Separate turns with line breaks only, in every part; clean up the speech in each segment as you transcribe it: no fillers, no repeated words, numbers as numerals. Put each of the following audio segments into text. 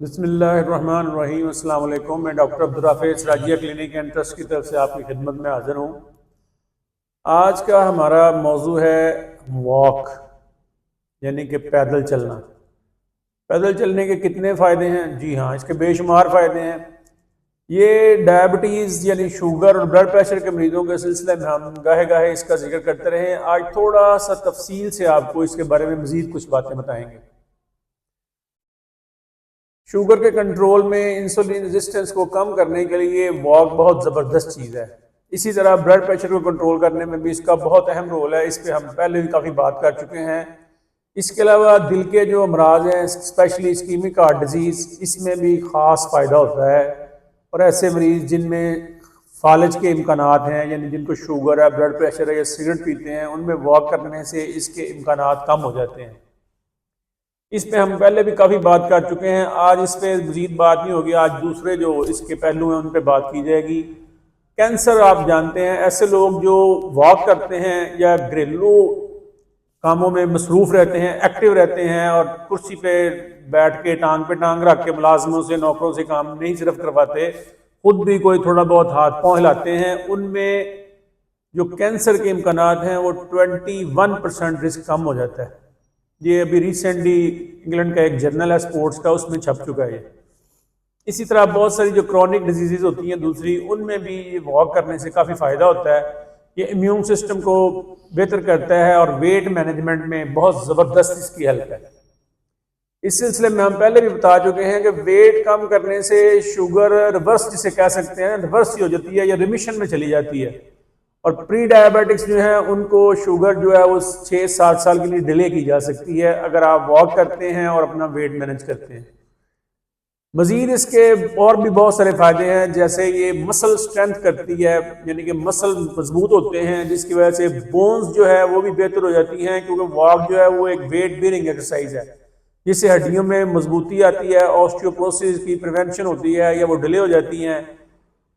बिस्मिल्लाहिर्रहमानिर्रहीम। अस्सलाम वालेकुम। मैं doctor Abdurrafi Rajiya clinic and trust की तरफ से आपकी खिदमत में हाज़िर हूँ। आज का हमारा मौजू है वॉक, यानी कि पैदल चलना। पैदल चलने के कितने फ़ायदे हैं? जी हाँ, इसके बेशुमार फ़ायदे हैं। ये डायबिटीज़ यानी शुगर और ब्लड प्रेशर के मरीज़ों के सिलसिले में हम गाहे गाहे इसका जिक्र करते रहे। आज थोड़ा सा तफसील से आपको इसके बारे में मज़ीद कुछ बातें बताएंगे। शुगर के कंट्रोल में इंसुलिन रेजिस्टेंस को कम करने के लिए वॉक बहुत ज़बरदस्त चीज़ है। इसी तरह ब्लड प्रेशर को कंट्रोल करने में भी इसका बहुत अहम रोल है। इस पर हम पहले भी काफ़ी बात कर चुके हैं। इसके अलावा दिल के जो अमराज हैं, स्पेशली इस्कीमिक हार्ट डिजीज़, इसमें भी ख़ास फ़ायदा होता है। और ऐसे मरीज़ जिनमें फालज के इम्कानात हैं, यानी जिनको शुगर है, ब्लड प्रेशर है या सिगरेट पीते हैं, उनमें वॉक करने से इसके इम्कानात कम हो जाते हैं। इस पे हम पहले भी काफ़ी बात कर चुके हैं। आज इस पे मज़ीद बात नहीं होगी। आज दूसरे जो इसके पहलू हैं उन पे बात की जाएगी। कैंसर, आप जानते हैं, ऐसे लोग जो वॉक करते हैं या घरेलू कामों में मसरूफ़ रहते हैं, एक्टिव रहते हैं और कुर्सी पे बैठ के टांग पे टांग रख के मुलाजमों से, नौकरों से काम नहीं सिर्फ करवाते, खुद भी कोई थोड़ा बहुत हाथ पाँव हिलाते हैं, उनमें जो कैंसर के इम्कानात हैं वो 21% रिस्क कम हो जाता है। ये अभी रिसेंटली इंग्लैंड का एक जर्नल है स्पोर्ट्स का, उसमें छप चुका है ये। इसी तरह बहुत सारी जो क्रॉनिक डिजीज़ होती हैं दूसरी, उनमें भी ये वॉक करने से काफ़ी फ़ायदा होता है। ये इम्यून सिस्टम को बेहतर करता है और वेट मैनेजमेंट में बहुत ज़बरदस्त इसकी हेल्प है। इस सिलसिले में हम पहले भी बता चुके हैं कि वेट कम करने से शुगर रिवर्स जिसे कह सकते हैं, रिवर्स ही हो जाती है या रिमिशन में चली जाती है। और प्री डायबिटिक्स जो है उनको शुगर जो है वो 6-7 साल के लिए डिले की जा सकती है अगर आप वॉक करते हैं और अपना वेट मैनेज करते हैं। मज़ीद इसके और भी बहुत सारे फ़ायदे हैं, जैसे ये मसल स्ट्रेंथ करती है, यानी कि मसल मजबूत होते हैं, जिसकी वजह से बोन्स जो है वो भी बेहतर हो जाती हैं, क्योंकि वॉक जो है वो एक वेट बेयरिंग एक्सरसाइज है जिससे हड्डियों में मजबूती आती है, ऑस्टियोपोरोसिस की प्रिवेंशन होती है या वो डिले हो जाती हैं।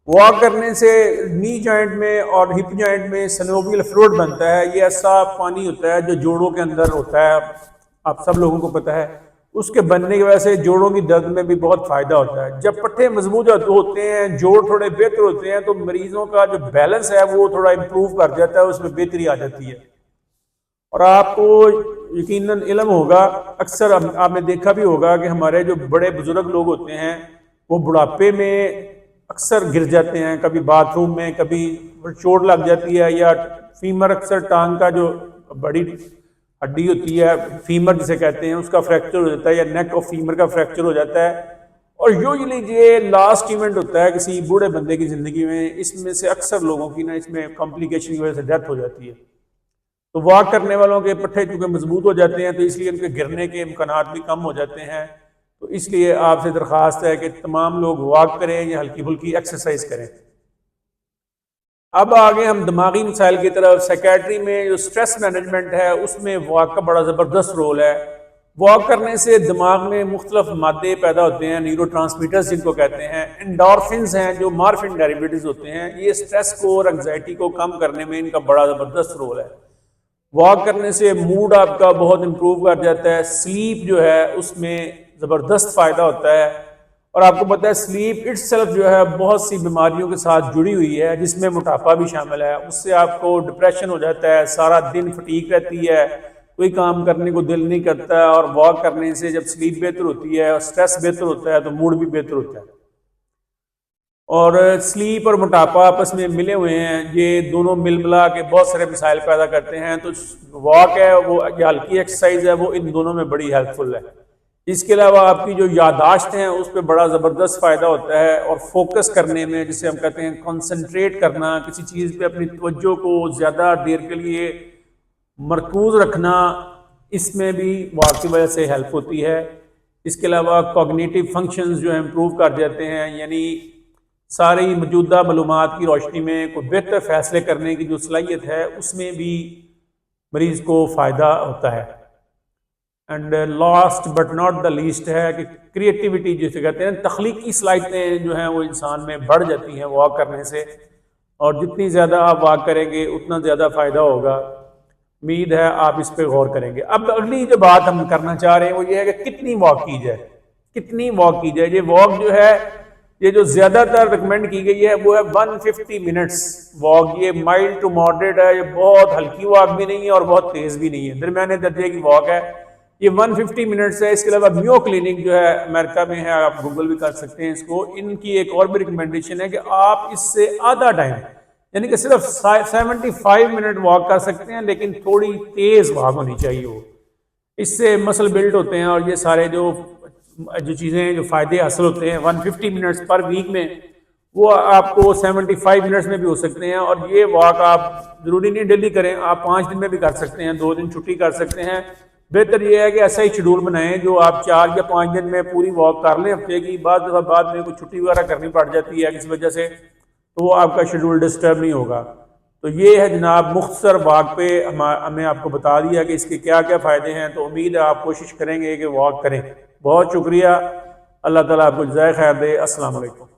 वॉक करने से नी जॉइंट में और हिप जॉइंट में सनोवियल फ्लूइड बनता है। ये ऐसा पानी होता है जो जोड़ों के अंदर होता है, आप सब लोगों को पता है। उसके बनने की वजह से जोड़ों की दर्द में भी बहुत फायदा होता है। जब पट्टे मजबूत होते हैं, जोड़ थोड़े बेहतर होते हैं, तो मरीजों का जो बैलेंस है वो थोड़ा इम्प्रूव कर जाता है, उसमें बेहतरी आ जाती है। और आपको यकीनन इल्म होगा, अक्सर आपने देखा भी होगा कि हमारे जो बड़े बुजुर्ग लोग होते हैं वो बुढ़ापे में अक्सर गिर जाते हैं, कभी बाथरूम में, कभी चोट लग जाती है, या फीमर, अक्सर टांग का जो बड़ी हड्डी होती है फीमर जिसे कहते हैं, उसका फ्रैक्चर हो जाता है, या नेक ऑफ फीमर का फ्रैक्चर हो जाता है। और यूजुअली ये लास्ट इवेंट होता है किसी बूढ़े बंदे की ज़िंदगी में। इसमें से अक्सर लोगों की ना इसमें कॉम्प्लिकेशन की वजह से डेथ हो जाती है। तो वॉक करने वालों के पट्टे चूँकि मजबूत हो जाते हैं, तो इसलिए उनके गिरने के इम्कानात भी कम हो जाते हैं। तो इसलिए आपसे दरख्वास्त है कि तमाम लोग वॉक करें या हल्की फुल्की एक्सरसाइज करें। अब आगे हम दिमागी मसाइल की तरफ। साइकेट्री में जो स्ट्रेस मैनेजमेंट है उसमें वॉक का बड़ा ज़बरदस्त रोल है। वॉक करने से दिमाग में मुख्तलिफ मादे पैदा होते हैं, न्यूरो ट्रांसमीटर्स जिनको कहते हैं। एंडोर्फिन्स हैं जो मॉर्फिन डेरिवेटिव्स होते हैं। ये स्ट्रेस को और एंग्जाइटी को कम करने में इनका बड़ा ज़बरदस्त रोल है। वॉक करने से मूड आपका बहुत इम्प्रूव कर जाता है। स्लीप जो है उसमें ज़बरदस्त फ़ायदा होता है। और आपको पता है स्लीप इट्सेल्फ जो है बहुत सी बीमारियों के साथ जुड़ी हुई है, जिसमें मोटापा भी शामिल है। उससे आपको डिप्रेशन हो जाता है, सारा दिन फटीग रहती है, कोई काम करने को दिल नहीं करता है। और वॉक करने से जब स्लीप बेहतर होती है और स्ट्रेस बेहतर होता है तो मूड भी बेहतर होता है। और स्लीप और मोटापा आपस में मिले हुए हैं, ये दोनों मिल मिला के बहुत सारे मिसाइल पैदा करते हैं। तो वॉक है वो, ये हल्की एक्सरसाइज है, वो इन दोनों में बड़ी हेल्पफुल है। इसके अलावा आपकी जो यादाश्त है उस पर बड़ा ज़बरदस्त फ़ायदा होता है। और फोकस करने में, जिसे हम कहते हैं कंसंट्रेट करना, किसी चीज़ पे अपनी तवज्जो को ज़्यादा देर के लिए मरकूज रखना, इसमें भी वॉक की वजह से हेल्प होती है। इसके अलावा कॉग्निटिव फंक्शंस जो है इम्प्रूव कर जाते हैं, यानी सारी मौजूदा मालूमात की रोशनी में कोई बेहतर फैसले करने की जो सलाहियत है उसमें भी मरीज़ को फ़ायदा होता है। And last but not the least है कि क्रिएटिविटी जिसे कहते हैं, तख्लीकी सलाहियतें जो हैं वो इंसान में बढ़ जाती हैं वॉक करने से। और जितनी ज़्यादा आप वॉक करेंगे उतना ज़्यादा फ़ायदा होगा। उम्मीद है आप इस पर गौर करेंगे। अब अगली जो बात हम करना चाह रहे हैं वो ये है कि कितनी वॉक की जाए। कितनी वॉक की जाए। ये वॉक जो है, ये जो ज्यादातर रिकमेंड की गई है वो है 150 मिनट्स वॉक। ये माइल्ड टू मॉडरेट है, ये बहुत हल्की वॉक भी नहीं है और बहुत तेज भी नहीं है, दरमियाने दर्जे की वॉक है। ये 150 मिनट्स है। इसके अलावा म्यो क्लिनिक जो है अमेरिका में है, आप गूगल भी कर सकते हैं इसको, इनकी एक और भी रिकमेंडेशन है कि आप इससे आधा टाइम यानी कि सिर्फ 75 मिनट वॉक कर सकते हैं, लेकिन थोड़ी तेज वॉक होनी चाहिए वो। इससे मसल बिल्ड होते हैं और ये सारे जो चीज़ें जो फ़ायदे हासिल होते हैं 150 मिनट्स पर वीक में, वो आपको 75 मिनट्स में भी हो सकते हैं। और ये वॉक आप ज़रूरी नहीं डेली करें, आप 5 दिन में भी कर सकते हैं, 2 दिन छुट्टी कर सकते हैं। बेहतर ये है कि ऐसा ही शेड्यूल बनाएं जो आप 4 या 5 दिन में पूरी वॉक कर लें हफ्ते की। बाद में कोई छुट्टी वगैरह करनी पड़ जाती है किसी वजह से, तो वो आपका शेड्यूल डिस्टर्ब नहीं होगा। तो ये है जनाब मुख्तसर वॉक पे हमें आपको बता दिया कि इसके क्या क्या फ़ायदे हैं। तो उम्मीद है आप कोशिश करेंगे कि वॉक करें। बहुत शुक्रिया, अल्लाह ताला आपको जज़ाए खैर दे। अस्सलाम वालेकुम।